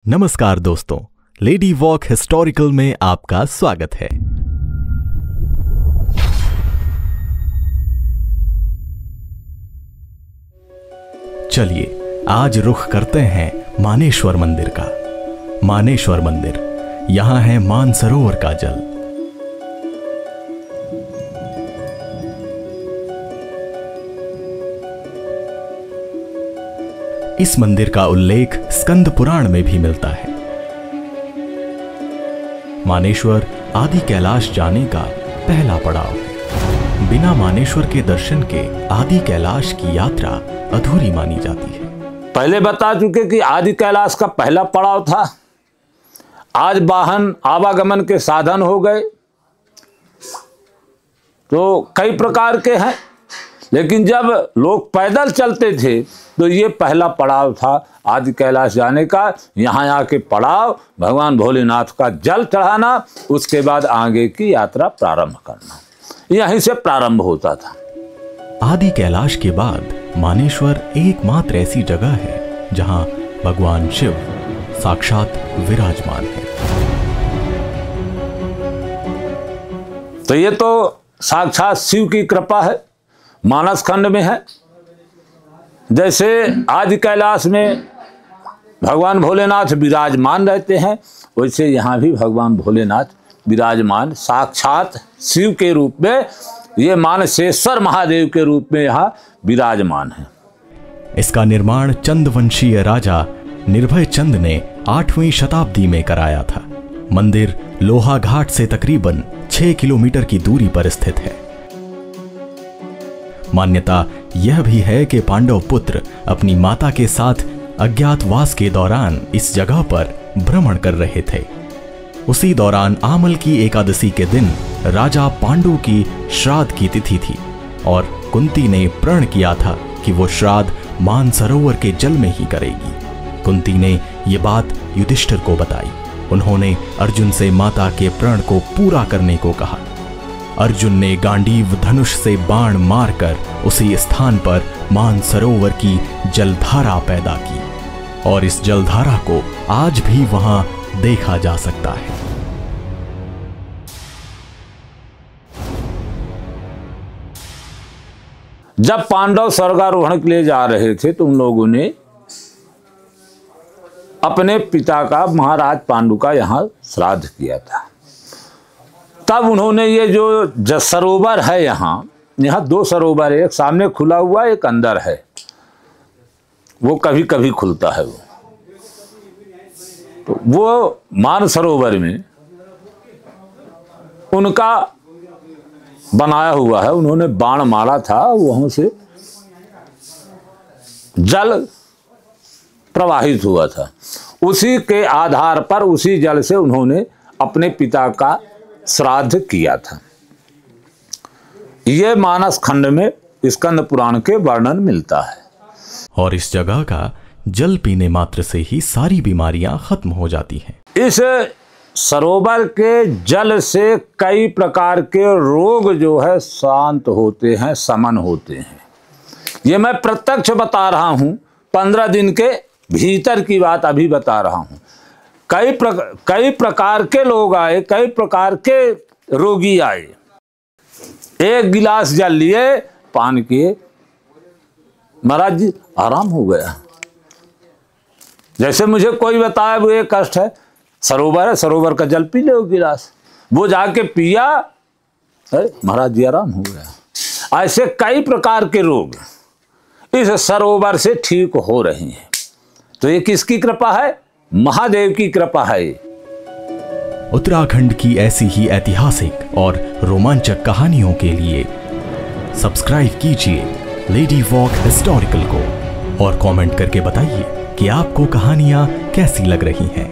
नमस्कार दोस्तों, lady walk historical में आपका स्वागत है। चलिए आज रुख करते हैं मानेश्वर मंदिर का। मानेश्वर मंदिर, यहां है मानसरोवर का जल। इस मंदिर का उल्लेख स्कंद पुराण में भी मिलता है। मानेश्वर आदि कैलाश जाने का पहला पड़ाव है। बिना मानेश्वर के दर्शन के आदि कैलाश की यात्रा अधूरी मानी जाती है। पहले बता चुके कि आदि कैलाश का पहला पड़ाव था। आज वाहन आवागमन के साधन हो गए, तो कई प्रकार के हैं, लेकिन जब लोग पैदल चलते थे तो ये पहला पड़ाव था आदि कैलाश जाने का। यहाँ आके पड़ाव भगवान भोलेनाथ का जल चढ़ाना, उसके बाद आगे की यात्रा प्रारंभ करना, यहीं से प्रारंभ होता था। आदि कैलाश के बाद मानेश्वर एकमात्र ऐसी जगह है जहां भगवान शिव साक्षात विराजमान है। तो ये तो साक्षात शिव की कृपा है, मानस खंड में है। जैसे आदि कैलाश में भगवान भोलेनाथ विराजमान रहते हैं, वैसे यहाँ भी भगवान भोलेनाथ विराजमान साक्षात शिव के रूप में, ये मानसेश्वर महादेव के रूप में यहाँ विराजमान है। इसका निर्माण चंदवंशीय राजा निर्भय चंद ने 8वीं शताब्दी में कराया था। मंदिर लोहा घाट से तकरीबन 6 किलोमीटर की दूरी पर स्थित है। मान्यता यह भी है कि पांडव पुत्र अपनी माता के साथ अज्ञातवास के दौरान इस जगह पर भ्रमण कर रहे थे। उसी दौरान आमल की एकादशी के दिन राजा पांडु की श्राद्ध की तिथि थी और कुंती ने प्रण किया था कि वो श्राद्ध मानसरोवर के जल में ही करेगी। कुंती ने ये बात युधिष्ठिर को बताई। उन्होंने अर्जुन से माता के प्रण को पूरा करने को कहा। अर्जुन ने गांडीव धनुष से बाण मारकर उसी स्थान पर मानसरोवर की जलधारा पैदा की और इस जलधारा को आज भी वहां देखा जा सकता है। जब पांडव स्वर्गारोहण के लिए जा रहे थे तो उन लोगों ने अपने पिता का, महाराज पांडु का, यहाँ श्राद्ध किया था। तब उन्होंने ये जो सरोवर है, यहाँ 2 सरोवर है, एक सामने खुला हुआ, एक अंदर है। वो कभी कभी खुलता है। वो मानसरोवर में उनका बनाया हुआ है। उन्होंने बाण मारा था, वहां से जल प्रवाहित हुआ था। उसी के आधार पर, उसी जल से उन्होंने अपने पिता का श्राद्ध किया था। यह मानस खंड में स्कंद पुराण के वर्णन मिलता है। और इस जगह का जल पीने मात्र से ही सारी बीमारियां खत्म हो जाती हैं। इस सरोवर के जल से कई प्रकार के रोग जो है शांत होते हैं, शमन होते हैं। ये मैं प्रत्यक्ष बता रहा हूं, 15 दिन के भीतर की बात अभी बता रहा हूं। कई प्रकार के लोग आए, कई प्रकार के रोगी आए। एक गिलास जल लिए, पान किए, महाराज जी आराम हो गया। जैसे मुझे कोई बताया वो एक कष्ट है, सरोवर है, सरोवर का जल पी लो गिलास, वो जाके पिया, महाराज जी आराम हो गया। ऐसे कई प्रकार के रोग इस सरोवर से ठीक हो रहे हैं। तो ये किसकी कृपा है? महादेव की कृपा है। उत्तराखंड की ऐसी ही ऐतिहासिक और रोमांचक कहानियों के लिए सब्सक्राइब कीजिए लेडी वॉक हिस्टोरिकल को और कमेंट करके बताइए कि आपको कहानियां कैसी लग रही हैं।